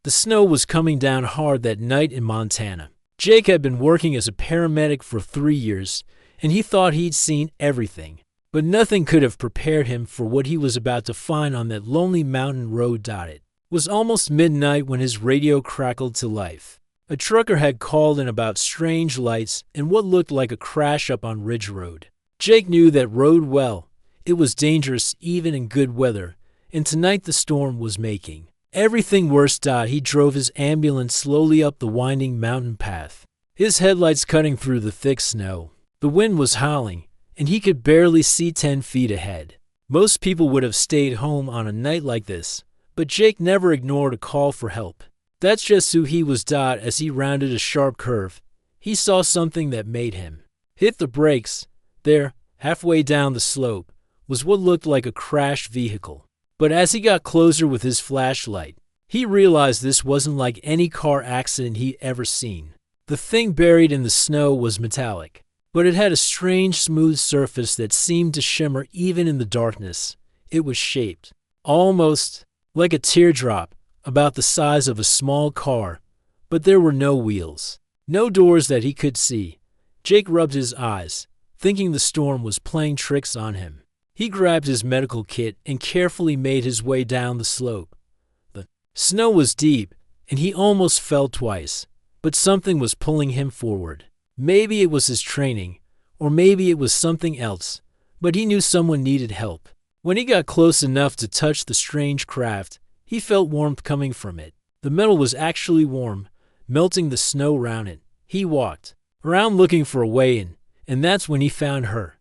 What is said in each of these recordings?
The snow was coming down hard that night in Montana. Jake had been working as a paramedic for 3 years, and he thought he'd seen everything. But nothing could have prepared him for what he was about to find on that lonely mountain road. It was almost midnight when his radio crackled to life. A trucker had called in about strange lights and what looked like a crash up on Ridge Road. Jake knew that road well. It was dangerous even in good weather, and tonight the storm was making everything worse. He drove his ambulance slowly up the winding mountain path, his headlights cutting through the thick snow. The wind was howling, and he could barely see 10 feet ahead. Most people would have stayed home on a night like this, but Jake never ignored a call for help. That's just who he was. As he rounded a sharp curve, he saw something that made him hit the brakes. There, halfway down the slope, was what looked like a crashed vehicle. But as he got closer with his flashlight, he realized this wasn't like any car accident he'd ever seen. The thing buried in the snow was metallic, but it had a strange smooth surface that seemed to shimmer even in the darkness. It was shaped almost like a teardrop, about the size of a small car, but there were no wheels, no doors that he could see. Jake rubbed his eyes, thinking the storm was playing tricks on him. He grabbed his medical kit and carefully made his way down the slope. The snow was deep, and he almost fell twice, but something was pulling him forward. Maybe it was his training, or maybe it was something else, but he knew someone needed help. When he got close enough to touch the strange craft, he felt warmth coming from it. The metal was actually warm, melting the snow around it. He walked around looking for a way in, and that's when he found her.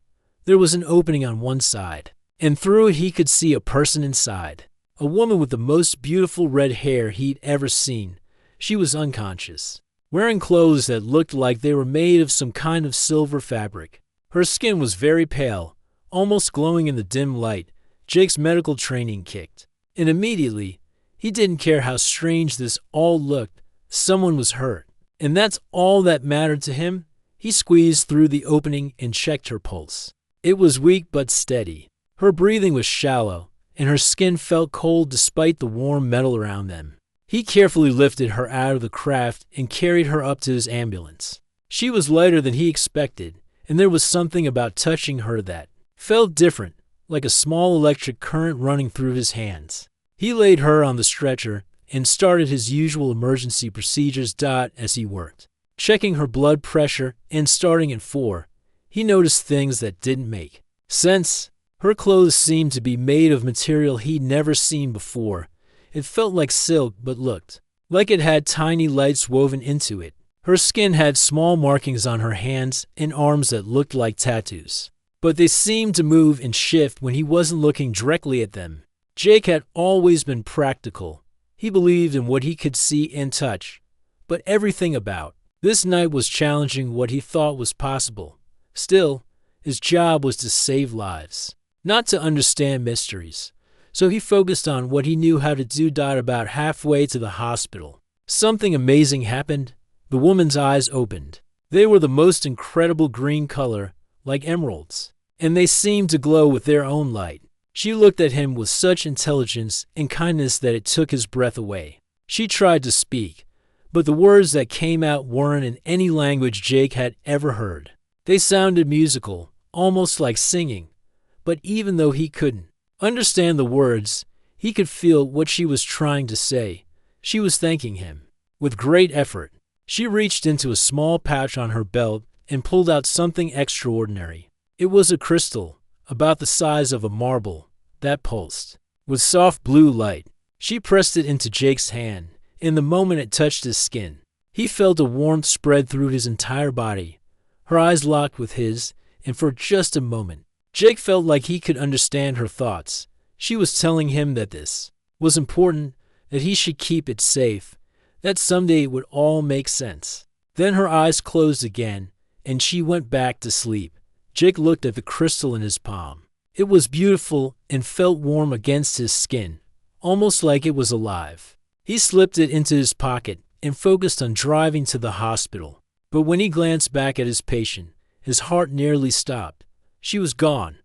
There was an opening on one side, and through it he could see a person inside. A woman with the most beautiful red hair he'd ever seen. She was unconscious, wearing clothes that looked like they were made of some kind of silver fabric. Her skin was very pale, almost glowing in the dim light. Jake's medical training kicked, and immediately, he didn't care how strange this all looked. Someone was hurt, and that's all that mattered to him. He squeezed through the opening and checked her pulse. It was weak but steady. Her breathing was shallow, and her skin felt cold despite the warm metal around them. He carefully lifted her out of the craft and carried her up to his ambulance. She was lighter than he expected, and there was something about touching her that felt different, like a small electric current running through his hands. He laid her on the stretcher and started his usual emergency procedures. As he worked, checking her blood pressure and starting at 4, he noticed things that didn't make sense. Her clothes seemed to be made of material he'd never seen before. It felt like silk but looked like it had tiny lights woven into it. Her skin had small markings on her hands and arms that looked like tattoos, but they seemed to move and shift when he wasn't looking directly at them. Jake had always been practical. He believed in what he could see and touch, but everything about this night was challenging what he thought was possible. Still, his job was to save lives, not to understand mysteries. So he focused on what he knew how to do. About halfway to the hospital, something amazing happened. The woman's eyes opened. They were the most incredible green color, like emeralds, and they seemed to glow with their own light. She looked at him with such intelligence and kindness that it took his breath away. She tried to speak, but the words that came out weren't in any language Jake had ever heard. They sounded musical, almost like singing, but even though he couldn't understand the words, he could feel what she was trying to say. She was thanking him. With great effort, she reached into a small pouch on her belt and pulled out something extraordinary. It was a crystal, about the size of a marble, that pulsed with soft blue light. She pressed it into Jake's hand, and the moment it touched his skin, he felt a warmth spread through his entire body. Her eyes locked with his, and for just a moment, Jake felt like he could understand her thoughts. She was telling him that this was important, that he should keep it safe, that someday it would all make sense. Then her eyes closed again, and she went back to sleep. Jake looked at the crystal in his palm. It was beautiful and felt warm against his skin, almost like it was alive. He slipped it into his pocket and focused on driving to the hospital. But when he glanced back at his patient, his heart nearly stopped. She was gone.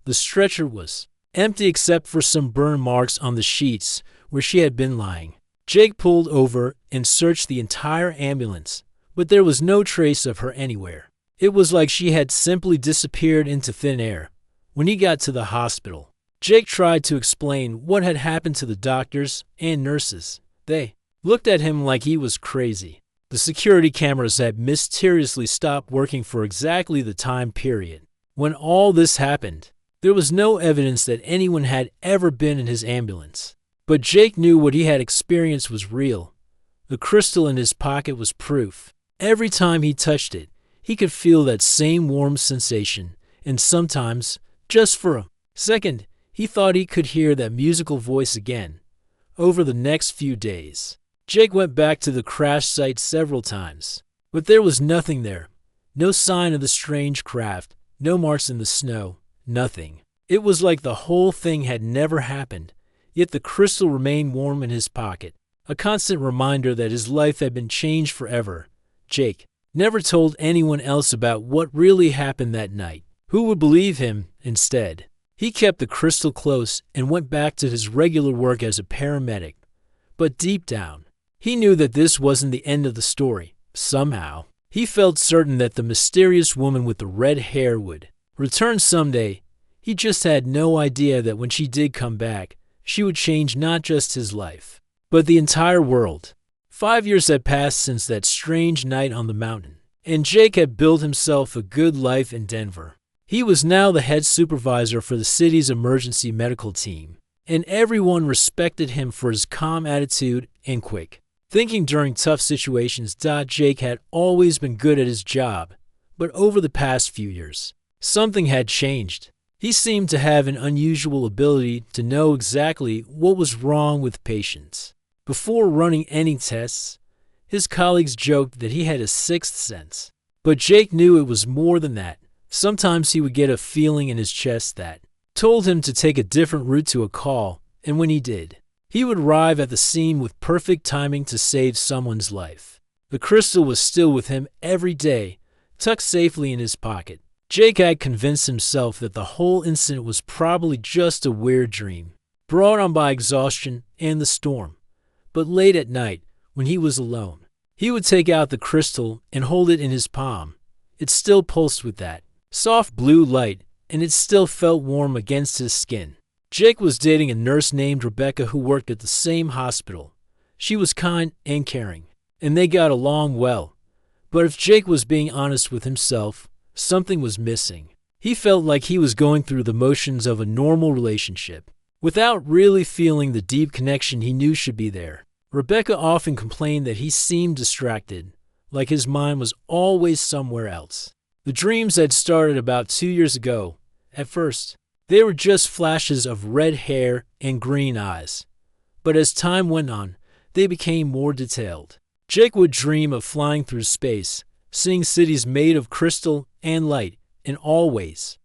The stretcher was empty except for some burn marks on the sheets where she had been lying. Jake pulled over and searched the entire ambulance, but there was no trace of her anywhere. It was like she had simply disappeared into thin air. When he got to the hospital, Jake tried to explain what had happened to the doctors and nurses. They looked at him like he was crazy. The security cameras had mysteriously stopped working for exactly the time period when all this happened. There was no evidence that anyone had ever been in his ambulance. But Jake knew what he had experienced was real. The crystal in his pocket was proof. Every time he touched it, he could feel that same warm sensation, and sometimes, just for a second, he thought he could hear that musical voice again. Over the next few days, Jake went back to the crash site several times, but there was nothing there. No sign of the strange craft, no marks in the snow, nothing. It was like the whole thing had never happened, yet the crystal remained warm in his pocket, a constant reminder that his life had been changed forever. Jake never told anyone else about what really happened that night. Who would believe him instead? He kept the crystal close and went back to his regular work as a paramedic. But deep down, he knew that this wasn't the end of the story. Somehow, he felt certain that the mysterious woman with the red hair would return someday. He just had no idea that when she did come back, she would change not just his life, but the entire world. 5 years had passed since that strange night on the mountain, and Jake had built himself a good life in Denver. He was now the head supervisor for the city's emergency medical team, and everyone respected him for his calm attitude and quick thinking during tough situations. Jake had always been good at his job, but over the past few years, something had changed. He seemed to have an unusual ability to know exactly what was wrong with patients. Before running any tests, his colleagues joked that he had a sixth sense. But Jake knew it was more than that. Sometimes he would get a feeling in his chest that told him to take a different route to a call, and when he did, he would arrive at the scene with perfect timing to save someone's life. The crystal was still with him every day, tucked safely in his pocket. Jake had convinced himself that the whole incident was probably just a weird dream, brought on by exhaustion and the storm. But late at night, when he was alone, he would take out the crystal and hold it in his palm. It still pulsed with that soft blue light, and it still felt warm against his skin. Jake was dating a nurse named Rebecca who worked at the same hospital. She was kind and caring, and they got along well. But if Jake was being honest with himself, something was missing. He felt like he was going through the motions of a normal relationship, without really feeling the deep connection he knew should be there. Rebecca often complained that he seemed distracted, like his mind was always somewhere else. The dreams had started about 2 years ago. At first, they were just flashes of red hair and green eyes. But as time went on, they became more detailed. Jake would dream of flying through space, seeing cities made of crystal and light, and always,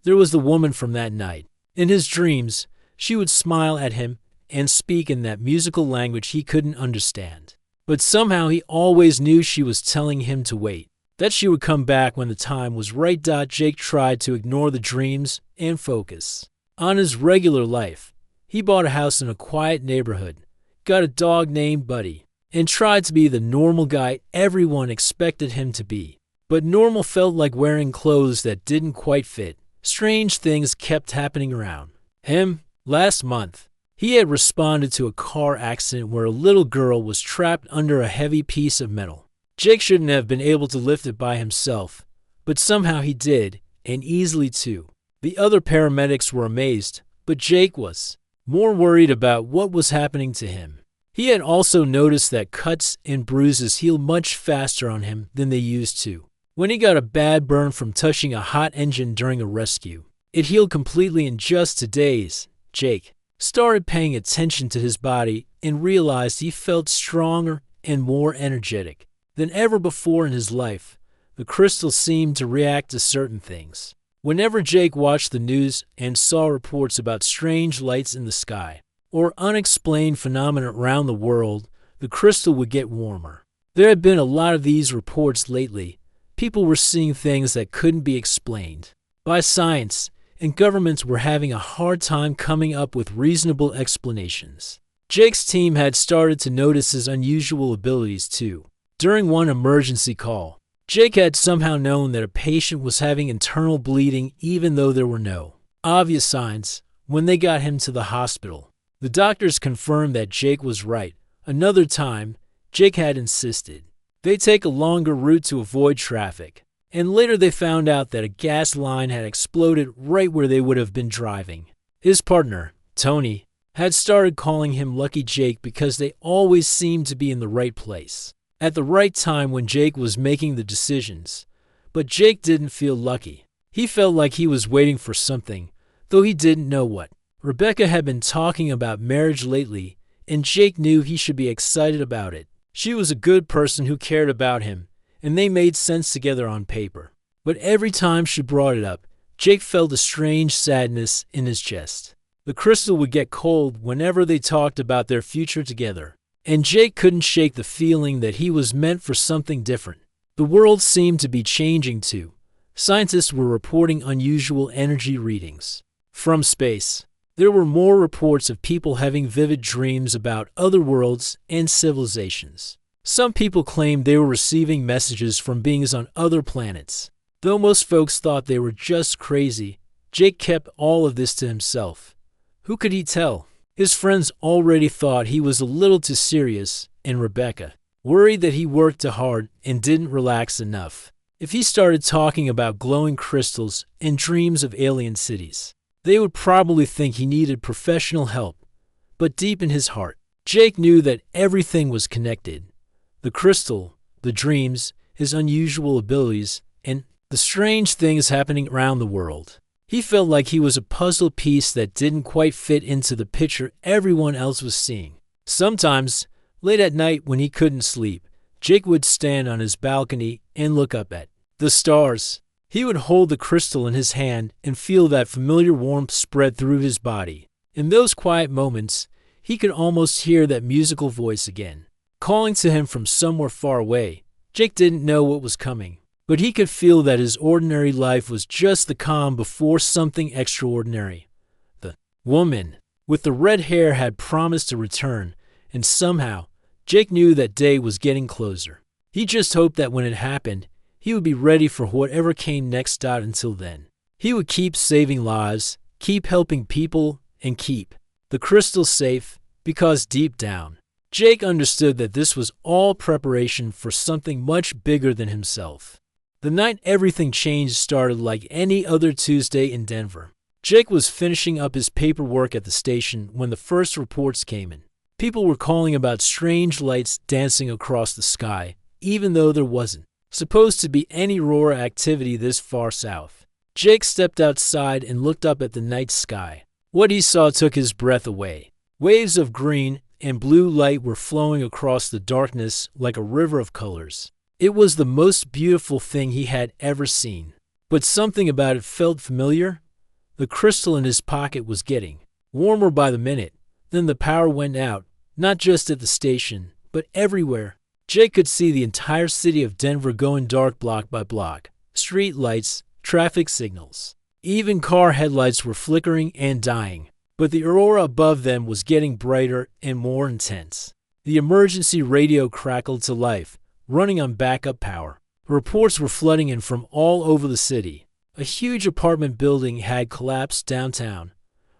there was the woman from that night. In his dreams, she would smile at him and speak in that musical language he couldn't understand. But somehow he always knew she was telling him to wait, that she would come back when the time was right. Jake tried to ignore the dreams and focus on his regular life. He bought a house in a quiet neighborhood, got a dog named Buddy, and tried to be the normal guy everyone expected him to be. But normal felt like wearing clothes that didn't quite fit. Strange things kept happening around him. Last month, he had responded to a car accident where a little girl was trapped under a heavy piece of metal. Jake shouldn't have been able to lift it by himself, but somehow he did, and easily too. The other paramedics were amazed, but Jake was more worried about what was happening to him. He had also noticed that cuts and bruises healed much faster on him than they used to. When he got a bad burn from touching a hot engine during a rescue, it healed completely in just 2 days. Jake started paying attention to his body and realized he felt stronger and more energetic than ever before in his life. The crystal seemed to react to certain things. Whenever Jake watched the news and saw reports about strange lights in the sky or unexplained phenomena around the world, the crystal would get warmer. There had been a lot of these reports lately. People were seeing things that couldn't be explained by science, and governments were having a hard time coming up with reasonable explanations. Jake's team had started to notice his unusual abilities too. During one emergency call, Jake had somehow known that a patient was having internal bleeding even though there were no obvious signs. When they got him to the hospital, the doctors confirmed that Jake was right. Another time, Jake had insisted they take a longer route to avoid traffic, and later they found out that a gas line had exploded right where they would have been driving. His partner, Tony, had started calling him Lucky Jake because they always seemed to be in the right place at the right time when Jake was making the decisions. But Jake didn't feel lucky. He felt like he was waiting for something, though he didn't know what. Rebecca had been talking about marriage lately, and Jake knew he should be excited about it. She was a good person who cared about him, and they made sense together on paper. But every time she brought it up, Jake felt a strange sadness in his chest. The crystal would get cold whenever they talked about their future together, and Jake couldn't shake the feeling that he was meant for something different. The world seemed to be changing too. Scientists were reporting unusual energy readings from space. There were more reports of people having vivid dreams about other worlds and civilizations. Some people claimed they were receiving messages from beings on other planets. Though most folks thought they were just crazy, Jake kept all of this to himself. Who could he tell? His friends already thought he was a little too serious, and Rebecca worried that he worked too hard and didn't relax enough. If he started talking about glowing crystals and dreams of alien cities, they would probably think he needed professional help. But deep in his heart, Jake knew that everything was connected. The crystal, the dreams, his unusual abilities, and the strange things happening around the world. He felt like he was a puzzle piece that didn't quite fit into the picture everyone else was seeing. Sometimes, late at night when he couldn't sleep, Jake would stand on his balcony and look up at the stars. He would hold the crystal in his hand and feel that familiar warmth spread through his body. In those quiet moments, he could almost hear that musical voice again, calling to him from somewhere far away. Jake didn't know what was coming, but he could feel that his ordinary life was just the calm before something extraordinary. The woman with the red hair had promised to return, and somehow, Jake knew that day was getting closer. He just hoped that when it happened, he would be ready for whatever came next. Until then, he would keep saving lives, keep helping people, and keep the crystal safe, because deep down, Jake understood that this was all preparation for something much bigger than himself. The night everything changed started like any other Tuesday in Denver. Jake was finishing up his paperwork at the station when the first reports came in. People were calling about strange lights dancing across the sky, even though there wasn't supposed to be any aurora activity this far south. Jake stepped outside and looked up at the night sky. What he saw took his breath away. Waves of green and blue light were flowing across the darkness like a river of colors. It was the most beautiful thing he had ever seen. But something about it felt familiar. The crystal in his pocket was getting warmer by the minute. Then the power went out, not just at the station, but everywhere. Jake could see the entire city of Denver going dark block by block. Street lights, traffic signals. Even car headlights were flickering and dying. But the aurora above them was getting brighter and more intense. The emergency radio crackled to life, running on backup power. Reports were flooding in from all over the city. A huge apartment building had collapsed downtown.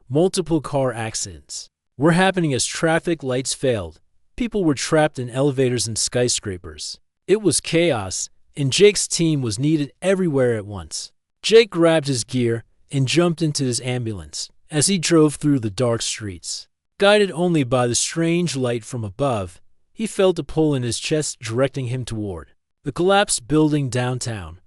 Multiple car accidents were happening as traffic lights failed. People were trapped in elevators and skyscrapers. It was chaos, and Jake's team was needed everywhere at once. Jake grabbed his gear and jumped into his ambulance as he drove through the dark streets. Guided only by the strange light from above, he felt a pull in his chest directing him toward the collapsed building downtown.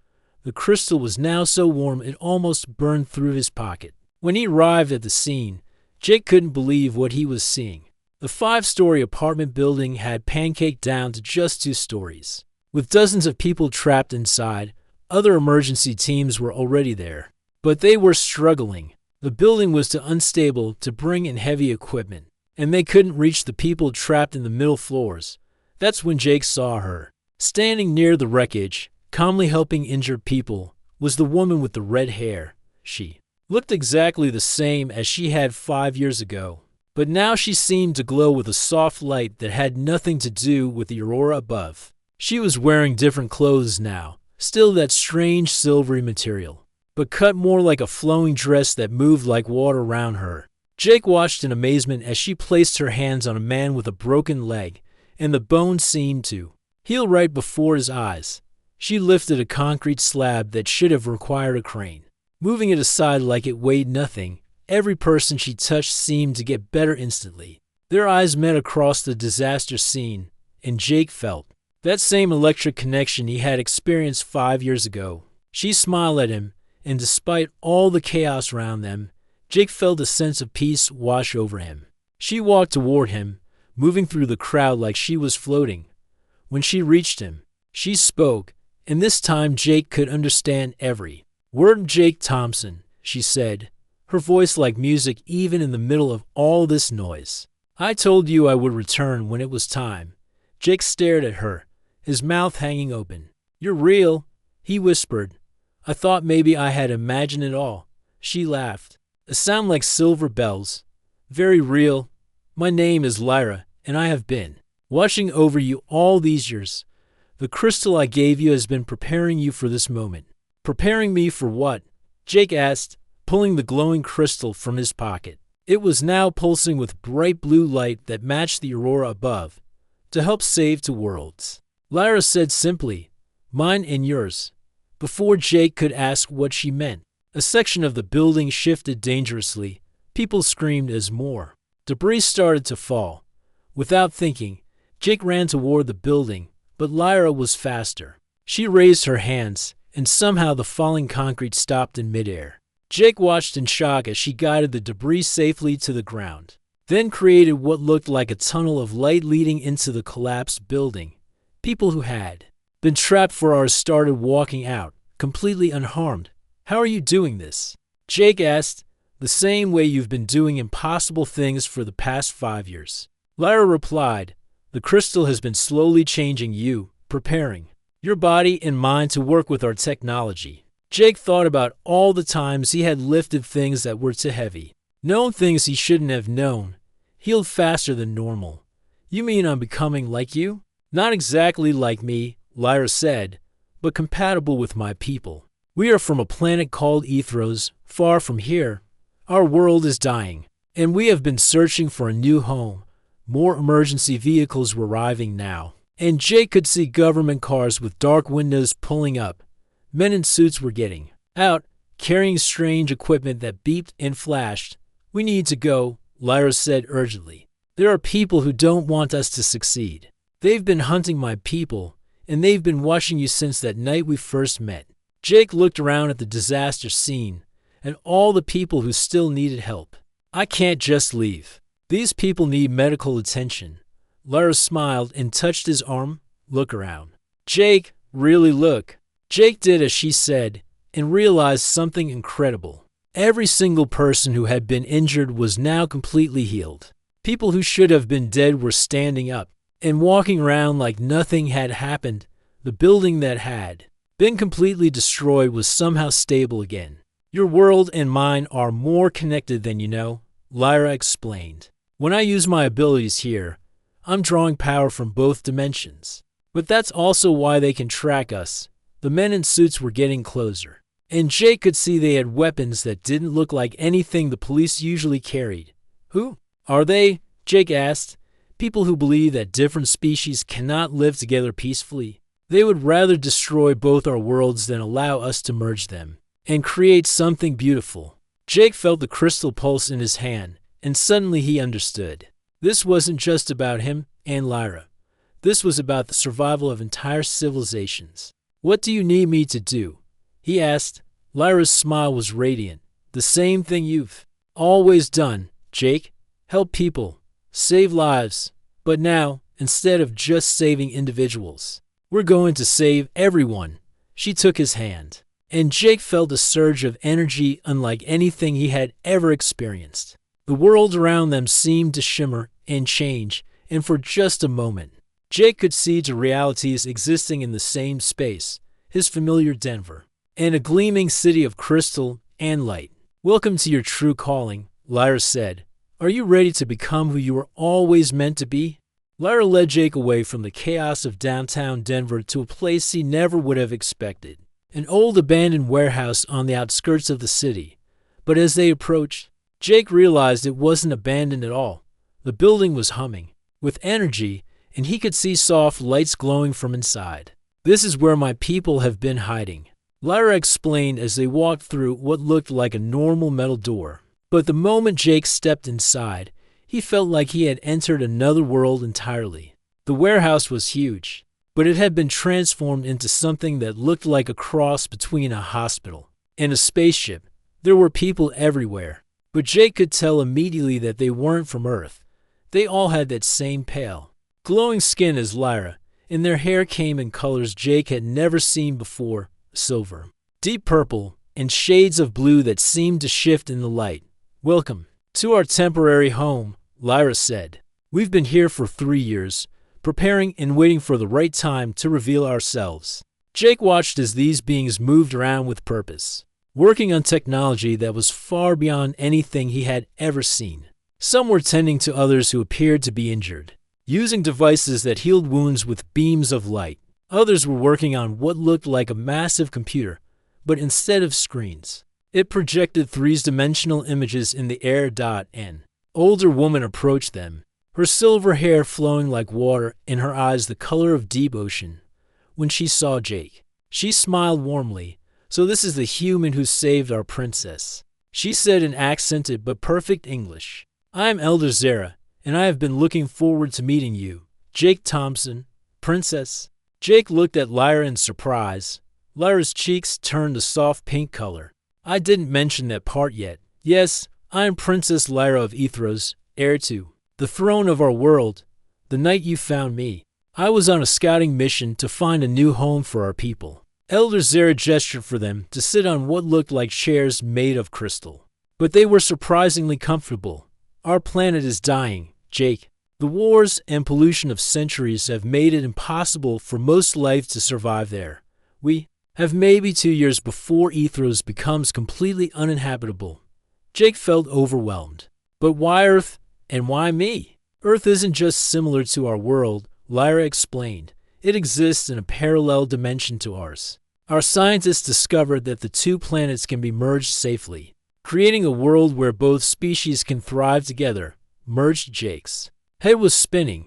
The crystal was now so warm it almost burned through his pocket. When he arrived at the scene, Jake couldn't believe what he was seeing. The 5-story apartment building had pancaked down to just 2 stories. With dozens of people trapped inside, other emergency teams were already there. But they were struggling. The building was too unstable to bring in heavy equipment, and they couldn't reach the people trapped in the middle floors. That's when Jake saw her. Standing near the wreckage, calmly helping injured people, was the woman with the red hair. She looked exactly the same as she had 5 years ago. but now she seemed to glow with a soft light that had nothing to do with the aurora above. She was wearing different clothes now, still that strange silvery material, but cut more like a flowing dress that moved like water around her. Jake watched in amazement as she placed her hands on a man with a broken leg, and the bone seemed to heal right before his eyes. She lifted a concrete slab that should have required a crane, moving it aside like it weighed nothing. Every person she touched seemed to get better instantly. Their eyes met across the disaster scene, and Jake felt that same electric connection he had experienced 5 years ago. She smiled at him, and despite all the chaos around them, Jake felt a sense of peace wash over him. She walked toward him, moving through the crowd like she was floating. When she reached him, she spoke, and this time Jake could understand every word. "Jake Thompson," she said, her voice like music even in the middle of all this noise. "I told you I would return when it was time." Jake stared at her, his mouth hanging open. "You're real," he whispered. "I thought maybe I had imagined it all." She laughed, a sound like silver bells. "Very real. My name is Lyra, and I have been watching over you all these years. The crystal I gave you has been preparing you for this moment." "Preparing me for what?" Jake asked, pulling the glowing crystal from his pocket. It was now pulsing with bright blue light that matched the aurora above. "To help save two worlds," Lyra said simply. "Mine and yours." Before Jake could ask what she meant, a section of the building shifted dangerously. People screamed as more debris started to fall. Without thinking, Jake ran toward the building, but Lyra was faster. She raised her hands, and somehow the falling concrete stopped in midair. Jake watched in shock as she guided the debris safely to the ground, then created what looked like a tunnel of light leading into the collapsed building. People who had been trapped for hours started walking out, completely unharmed. "How are you doing this?" Jake asked. "The same way you've been doing impossible things for the past 5 years." Lyra replied, "The crystal has been slowly changing you, preparing your body and mind to work with our technology." Jake thought about all the times he had lifted things that were too heavy, known things he shouldn't have known, healed faster than normal. "You mean I'm becoming like you?" "Not exactly like me," Lyra said, "but compatible with my people. We are from a planet called Ethros, far from here. Our world is dying, and we have been searching for a new home. More emergency vehicles were arriving now, and Jake could see government cars with dark windows pulling up. Men in suits were getting out, carrying strange equipment that beeped and flashed. "We need to go," Lyra said urgently. "There are people who don't want us to succeed. They've been hunting my people, and they've been watching you since that night we first met." Jake looked around at the disaster scene and all the people who still needed help. "I can't just leave. These people need medical attention." Lyra smiled and touched his arm. "Look around." "Jake, really look." Jake did as she said and realized something incredible. Every single person who had been injured was now completely healed. People who should have been dead were standing up and walking around like nothing had happened. The building that had been completely destroyed was somehow stable again. "Your world and mine are more connected than you know," Lyra explained. "When I use my abilities here, I'm drawing power from both dimensions. But that's also why they can track us." The men in suits were getting closer, and Jake could see they had weapons that didn't look like anything the police usually carried. "Who are they?" Jake asked. "People who believe that different species cannot live together peacefully. They would rather destroy both our worlds than allow us to merge them and create something beautiful." Jake felt the crystal pulse in his hand, and suddenly he understood. This wasn't just about him and Lyra. This was about the survival of entire civilizations. "What do you need me to do?" he asked. Lyra's smile was radiant. "The same thing you've always done, Jake. Help people, save lives. But now, instead of just saving individuals, we're going to save everyone." She took his hand, and Jake felt a surge of energy unlike anything he had ever experienced. The world around them seemed to shimmer and change, and for just a moment, Jake could see two realities existing in the same space, his familiar Denver, and a gleaming city of crystal and light. "Welcome to your true calling," Lyra said. Are you ready to become who you were always meant to be? Lyra led Jake away from the chaos of downtown Denver to a place he never would have expected. An old abandoned warehouse on the outskirts of the city. But as they approached, Jake realized it wasn't abandoned at all. The building was humming with energy, and he could see soft lights glowing from inside. This is where my people have been hiding, Lyra explained as they walked through what looked like a normal metal door. But the moment Jake stepped inside, he felt like he had entered another world entirely. The warehouse was huge, but it had been transformed into something that looked like a cross between a hospital and a spaceship. There were people everywhere, but Jake could tell immediately that they weren't from Earth. They all had that same pale, glowing skin as Lyra, and their hair came in colors Jake had never seen before: silver, deep purple, and shades of blue that seemed to shift in the light. "Welcome to our temporary home," Lyra said. "We've been here for 3 years, preparing and waiting for the right time to reveal ourselves." Jake watched as these beings moved around with purpose, working on technology that was far beyond anything he had ever seen. Some were tending to others who appeared to be injured, using devices that healed wounds with beams of light. Others were working on what looked like a massive computer, but instead of screens, it projected three-dimensional images in the air. An older woman approached them, her silver hair flowing like water and her eyes the color of deep ocean. When she saw Jake, she smiled warmly. "So this is the human who saved our princess," she said in accented but perfect English. "I am Elder Zara, and I have been looking forward to meeting you, Jake Thompson, Princess." Jake looked at Lyra in surprise. Lyra's cheeks turned a soft pink color. "I didn't mention that part yet. Yes, I am Princess Lyra of Ethros, heir to the throne of our world. The night you found me, I was on a scouting mission to find a new home for our people." Elder Zara gestured for them to sit on what looked like chairs made of crystal, but they were surprisingly comfortable. "Our planet is dying, Jake. The wars and pollution of centuries have made it impossible for most life to survive there. We have maybe 2 years before Ethros becomes completely uninhabitable." Jake felt overwhelmed. "But why Earth, and why me?" "Earth isn't just similar to our world," Lyra explained. "It exists in a parallel dimension to ours. Our scientists discovered that the two planets can be merged safely, creating a world where both species can thrive together." Merged? Jake's head was spinning.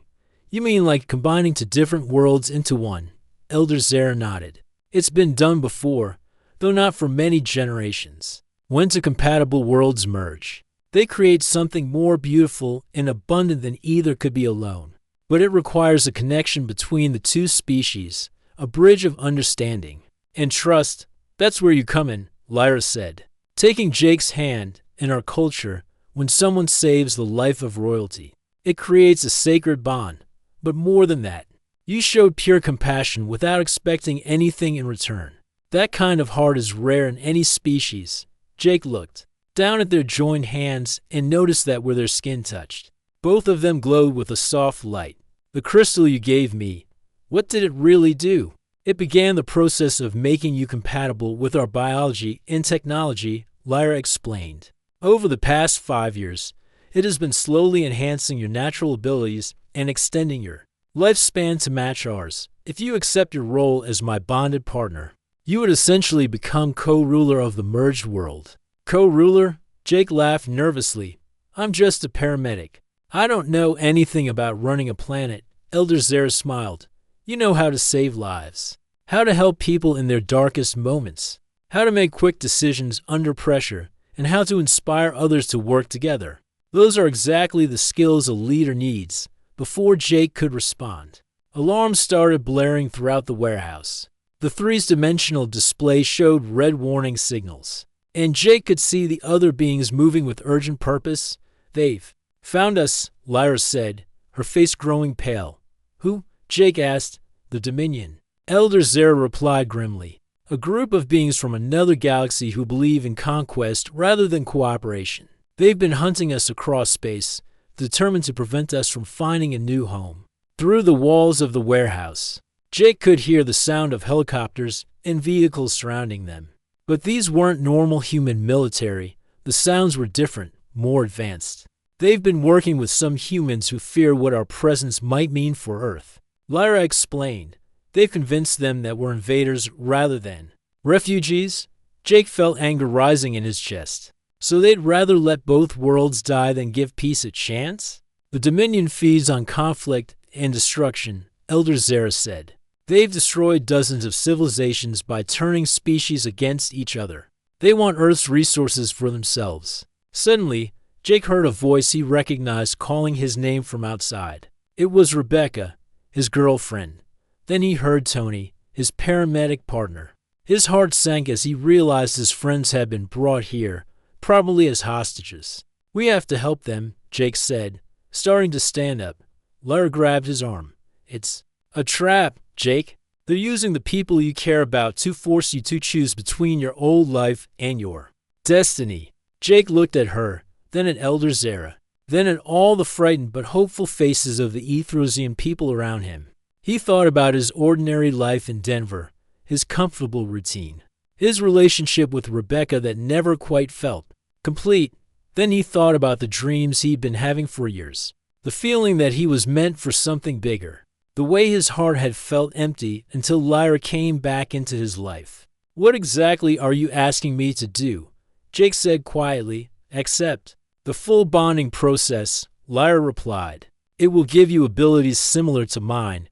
"You mean like combining two different worlds into one?" Elder Zara nodded. "It's been done before, though not for many generations. When two compatible worlds merge, they create something more beautiful and abundant than either could be alone. But it requires a connection between the two species, a bridge of understanding and trust. That's where you come in," Lyra said, taking Jake's hand. "In our culture, when someone saves the life of royalty, it creates a sacred bond. But more than that, you showed pure compassion without expecting anything in return. That kind of heart is rare in any species." Jake looked down at their joined hands and noticed that where their skin touched, both of them glowed with a soft light. "The crystal you gave me, what did it really do?" "It began the process of making you compatible with our biology and technology," Lyra explained. "Over the past 5 years, it has been slowly enhancing your natural abilities and extending your lifespan to match ours. If you accept your role as my bonded partner, you would essentially become co-ruler of the merged world." "Co-ruler?" Jake laughed nervously. "I'm just a paramedic. I don't know anything about running a planet." Elder Zara smiled. "You know how to save lives, how to help people in their darkest moments, how to make quick decisions under pressure, and how to inspire others to work together. Those are exactly the skills a leader needs." Before Jake could respond, alarms started blaring throughout the warehouse. The three-dimensional display showed red warning signals, and Jake could see the other beings moving with urgent purpose. "They've found us," Lyra said, her face growing pale. "Who?" Jake asked. "The Dominion," Elder Zara replied grimly. "A group of beings from another galaxy who believe in conquest rather than cooperation. They've been hunting us across space, determined to prevent us from finding a new home." Through the walls of the warehouse, Jake could hear the sound of helicopters and vehicles surrounding them. But these weren't normal human military. The sounds were different, more advanced. They've been working with some humans who fear what our presence might mean for Earth. Lyra explained. They've convinced them that we're invaders rather than refugees. Jake felt anger rising in his chest. So they'd rather let both worlds die than give peace a chance? The Dominion feeds on conflict and destruction, Elder Zara said. They've destroyed dozens of civilizations by turning species against each other. They want Earth's resources for themselves. Suddenly, Jake heard a voice he recognized calling his name from outside. It was Rebecca, his girlfriend. Then he heard Tony, his paramedic partner. His heart sank as he realized his friends had been brought here, probably as hostages. We have to help them, Jake said, starting to stand up. Lyra grabbed his arm. It's a trap, Jake. They're using the people you care about to force you to choose between your old life and your destiny. Jake looked at her, then at Elder Zara, then at all the frightened but hopeful faces of the Ethrosian people around him. He thought about his ordinary life in Denver, his comfortable routine, his relationship with Rebecca that never quite felt complete. Then he thought about the dreams he'd been having for years, the feeling that he was meant for something bigger, the way his heart had felt empty until Lyra came back into his life. What exactly are you asking me to do? Jake said quietly. Accept the full bonding process, Lyra replied. It will give you abilities similar to mine,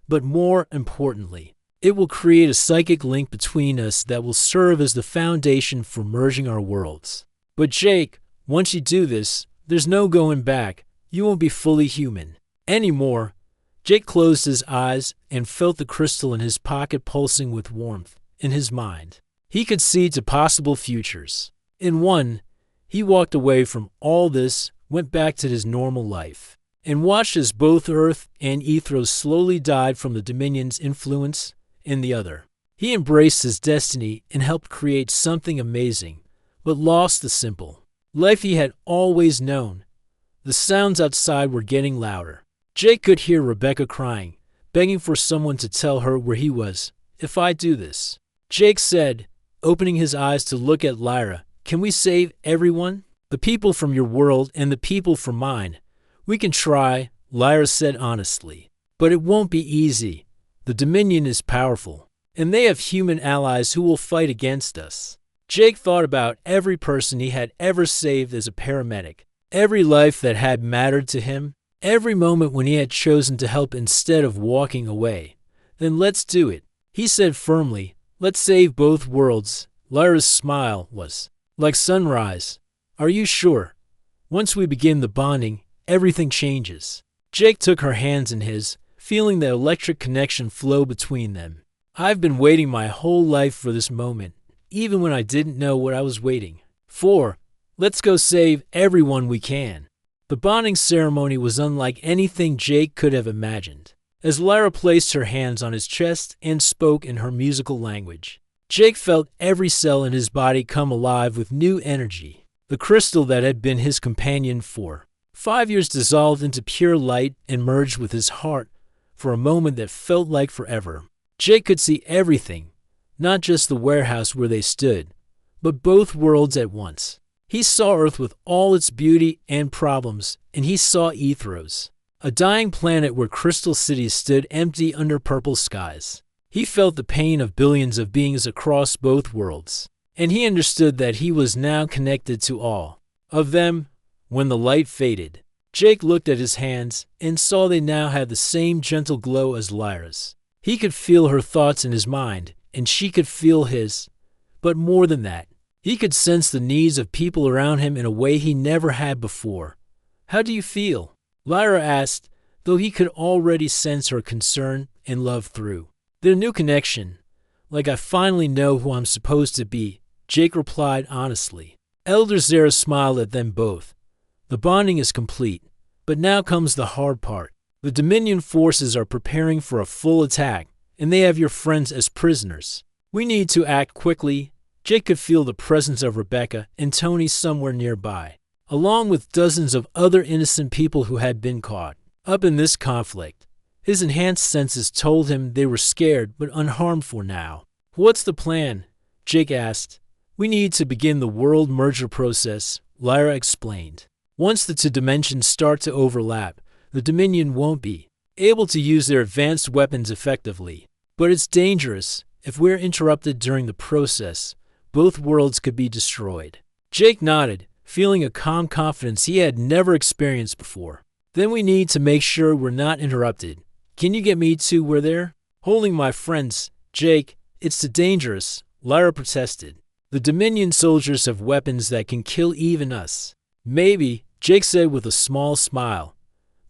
but more importantly, it will create a psychic link between us that will serve as the foundation for merging our worlds. But Jake, once you do this, there's no going back. You won't be fully human anymore. Jake closed his eyes and felt the crystal in his pocket pulsing with warmth. In his mind, he could see to possible futures. In one, he walked away from all this, went back to his normal life, and watched as both Earth and Ethros slowly died from the Dominion's influence. In the other, he embraced his destiny and helped create something amazing, but lost the simple life he had always known. The sounds outside were getting louder. Jake could hear Rebecca crying, begging for someone to tell her where he was. If I do this, Jake said, opening his eyes to look at Lyra, can we save everyone? The people from your world and the people from mine. We can try, Lyra said honestly. But it won't be easy. The Dominion is powerful, and they have human allies who will fight against us. Jake thought about every person he had ever saved as a paramedic, every life that had mattered to him, every moment when he had chosen to help instead of walking away. Then let's do it, he said firmly. Let's save both worlds. Lyra's smile was like sunrise. Are you sure? Once we begin the bonding, everything changes. Jake took her hands in his, feeling the electric connection flow between them. I've been waiting my whole life for this moment, even when I didn't know what I was waiting for. Let's go save everyone we can. The bonding ceremony was unlike anything Jake could have imagined. As Lyra placed her hands on his chest and spoke in her musical language, Jake felt every cell in his body come alive with new energy. The crystal that had been his companion for 5 years dissolved into pure light and merged with his heart for a moment that felt like forever. Jake could see everything, not just the warehouse where they stood, but both worlds at once. He saw Earth with all its beauty and problems, and he saw Ethros, a dying planet where crystal cities stood empty under purple skies. He felt the pain of billions of beings across both worlds, and he understood that he was now connected to all of them. When the light faded, Jake looked at his hands and saw they now had the same gentle glow as Lyra's. He could feel her thoughts in his mind, and she could feel his. But more than that, he could sense the needs of people around him in a way he never had before. How do you feel? Lyra asked, though he could already sense her concern and love through their new connection. Like I finally know who I'm supposed to be, Jake replied honestly. Elder Zara smiled at them both. The bonding is complete, but now comes the hard part. The Dominion forces are preparing for a full attack, and they have your friends as prisoners. We need to act quickly. Jake could feel the presence of Rebecca and Tony somewhere nearby, along with dozens of other innocent people who had been caught up in this conflict. His enhanced senses told him they were scared but unharmed for now. What's the plan? Jake asked. We need to begin the world merger process, Lyra explained. Once the two dimensions start to overlap, the Dominion won't be able to use their advanced weapons effectively. But it's dangerous. If we're interrupted during the process, both worlds could be destroyed. Jake nodded, feeling a calm confidence he had never experienced before. Then we need to make sure we're not interrupted. Can you get me to where they're holding my friends? Jake, it's too dangerous, Lyra protested. The Dominion soldiers have weapons that can kill even us. Maybe, Jake said with a small smile.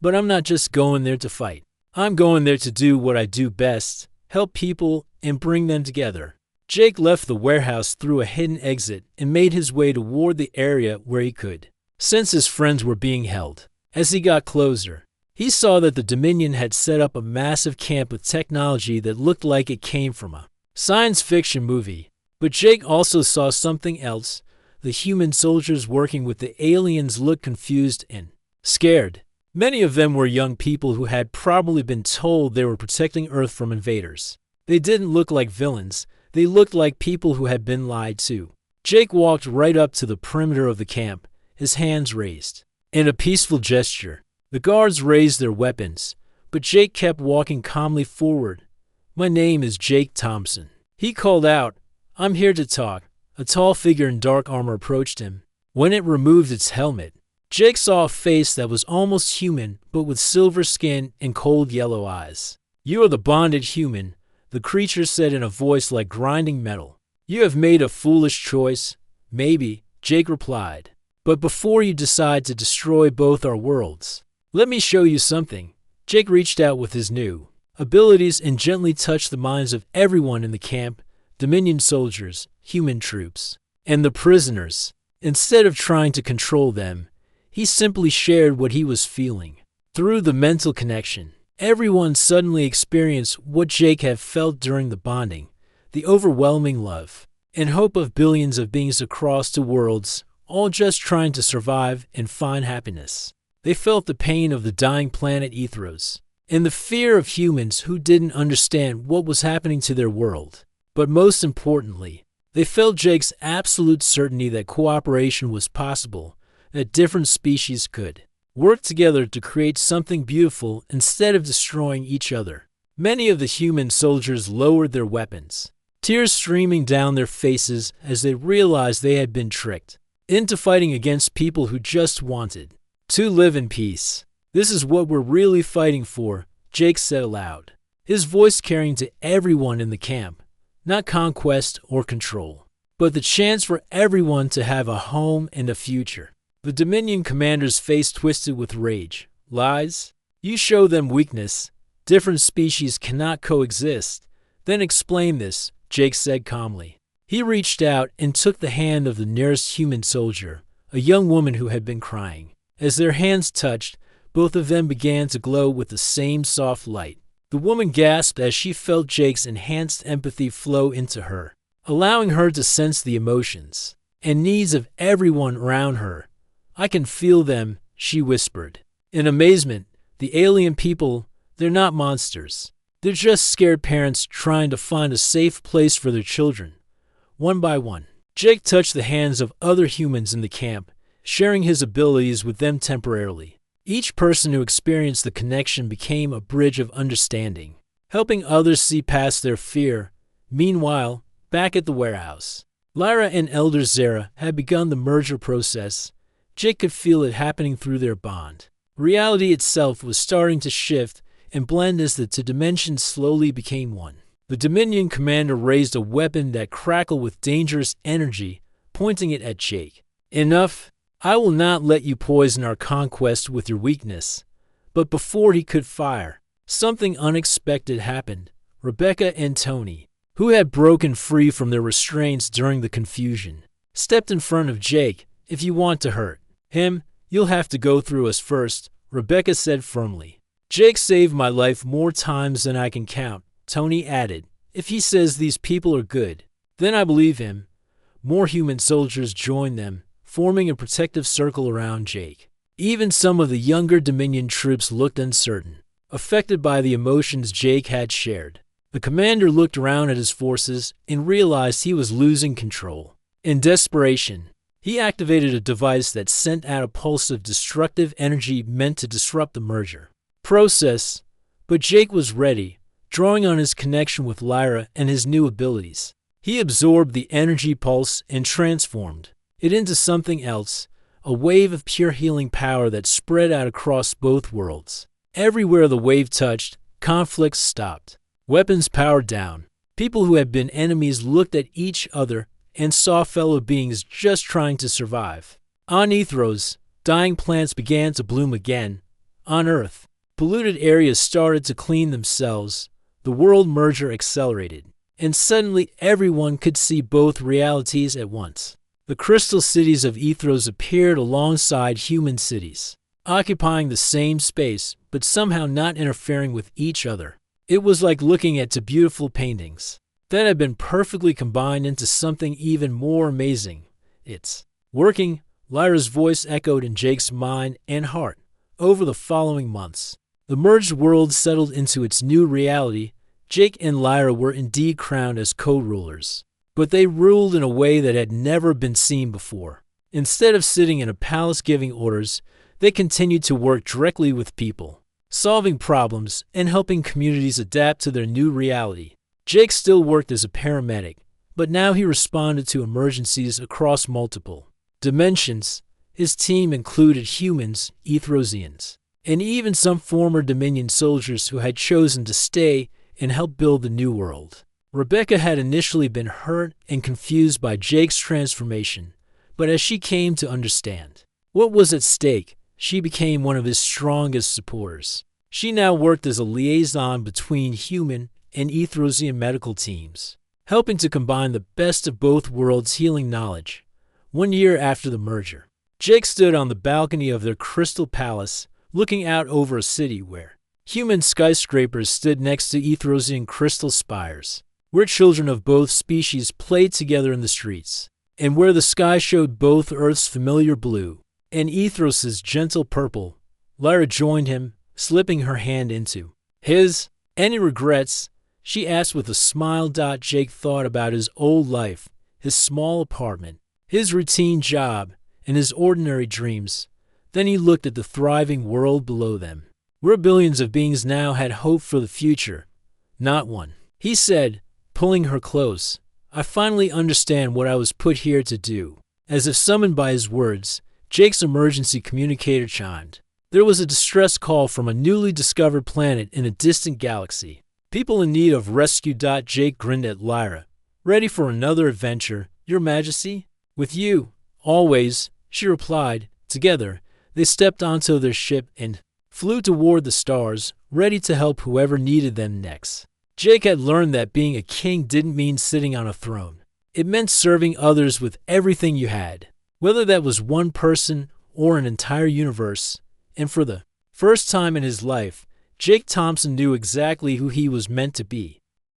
But I'm not just going there to fight. I'm going there to do what I do best, help people and bring them together. Jake left the warehouse through a hidden exit and made his way toward the area where he could sense his friends were being held. As he got closer, he saw that the Dominion had set up a massive camp with technology that looked like it came from a science fiction movie. But Jake also saw something else. The human soldiers working with the aliens looked confused and scared. Many of them were young people who had probably been told they were protecting Earth from invaders. They didn't look like villains. They looked like people who had been lied to. Jake walked right up to the perimeter of the camp, his hands raised. In a peaceful gesture, the guards raised their weapons, but Jake kept walking calmly forward. My name is Jake Thompson. He called out, I'm here to talk. A tall figure in dark armor approached him. When it removed its helmet, Jake saw a face that was almost human, but with silver skin and cold yellow eyes. You are the bonded human, the creature said in a voice like grinding metal. You have made a foolish choice. Maybe, Jake replied. But before you decide to destroy both our worlds, let me show you something. Jake reached out with his new abilities and gently touched the minds of everyone in the camp, Dominion soldiers, human troops, and the prisoners. Instead of trying to control them, he simply shared what he was feeling. Through the mental connection, everyone suddenly experienced what Jake had felt during the bonding, the overwhelming love and hope of billions of beings across the worlds, all just trying to survive and find happiness. They felt the pain of the dying planet Ethros, and the fear of humans who didn't understand what was happening to their world. But most importantly, they felt Jake's absolute certainty that cooperation was possible, that different species could work together to create something beautiful instead of destroying each other. Many of the human soldiers lowered their weapons, tears streaming down their faces as they realized they had been tricked into fighting against people who just wanted to live in peace. This is what we're really fighting for, Jake said aloud, his voice carrying to everyone in the camp. Not conquest or control, but the chance for everyone to have a home and a future. The Dominion commander's face twisted with rage. Lies? You show them weakness. Different species cannot coexist. Then explain this, Jake said calmly. He reached out and took the hand of the nearest human soldier, a young woman who had been crying. As their hands touched, both of them began to glow with the same soft light. The woman gasped as she felt Jake's enhanced empathy flow into her, allowing her to sense the emotions and needs of everyone around her. I can feel them, she whispered. In amazement, the alien people, they're not monsters. They're just scared parents trying to find a safe place for their children. One by one, Jake touched the hands of other humans in the camp, sharing his abilities with them temporarily. Each person who experienced the connection became a bridge of understanding, helping others see past their fear. Meanwhile, back at the warehouse, Lyra and Elder Zara had begun the merger process. Jake could feel it happening through their bond. Reality itself was starting to shift and blend as the two dimensions slowly became one. The Dominion commander raised a weapon that crackled with dangerous energy, pointing it at Jake. Enough. I will not let you poison our conquest with your weakness. But before he could fire, something unexpected happened. Rebecca and Tony, who had broken free from their restraints during the confusion, stepped in front of Jake. If you want to hurt him, you'll have to go through us first, Rebecca said firmly. Jake saved my life more times than I can count, Tony added. If he says these people are good, then I believe him. More human soldiers joined them, forming a protective circle around Jake. Even some of the younger Dominion troops looked uncertain, affected by the emotions Jake had shared. The commander looked around at his forces and realized he was losing control. In desperation, He activated a device that sent out a pulse of destructive energy meant to disrupt the merger process, but Jake was ready, drawing on his connection with Lyra and his new abilities. He absorbed the energy pulse and transformed it into something else, a wave of pure healing power that spread out across both worlds. Everywhere the wave touched, conflicts stopped. Weapons powered down. People who had been enemies looked at each other and saw fellow beings just trying to survive. On Ethros, dying plants began to bloom again. On Earth, polluted areas started to clean themselves. The world merger accelerated, and suddenly everyone could see both realities at once. The crystal cities of Ethros appeared alongside human cities, occupying the same space, but somehow not interfering with each other. It was like looking at two beautiful paintings that had been perfectly combined into something even more amazing. It's working, Lyra's voice echoed in Jake's mind and heart. Over the following months, the merged world settled into its new reality. Jake and Lyra were indeed crowned as co-rulers, but they ruled in a way that had never been seen before. Instead of sitting in a palace giving orders, they continued to work directly with people, solving problems and helping communities adapt to their new reality. Jake still worked as a paramedic, but now he responded to emergencies across multiple dimensions. His team included humans, Ethrosians, and even some former Dominion soldiers who had chosen to stay and help build the new world. Rebecca had initially been hurt and confused by Jake's transformation, but as she came to understand what was at stake, she became one of his strongest supporters. She now worked as a liaison between human and Ethrosian medical teams, helping to combine the best of both worlds' healing knowledge. 1 year after the merger, Jake stood on the balcony of their crystal palace, looking out over a city where human skyscrapers stood next to Ethrosian crystal spires, where children of both species played together in the streets, and where the sky showed both Earth's familiar blue and Ethros' gentle purple. Lyra joined him, slipping her hand into his. Any regrets? She asked with a smile. Jake thought about his old life, his small apartment, his routine job, and his ordinary dreams. Then he looked at the thriving world below them, where billions of beings now had hope for the future. Not one. He said, pulling her close. I finally understand what I was put here to do. As if summoned by his words, Jake's emergency communicator chimed. There was a distress call from a newly discovered planet in a distant galaxy. People in need of rescue. Jake grinned at Lyra. Ready for another adventure, Your Majesty? With you, always, she replied. Together, they stepped onto their ship and flew toward the stars, ready to help whoever needed them next. Jake had learned that being a king didn't mean sitting on a throne. It meant serving others with everything you had, whether that was one person or an entire universe. And for the first time in his life, Jake Thompson knew exactly who he was meant to be.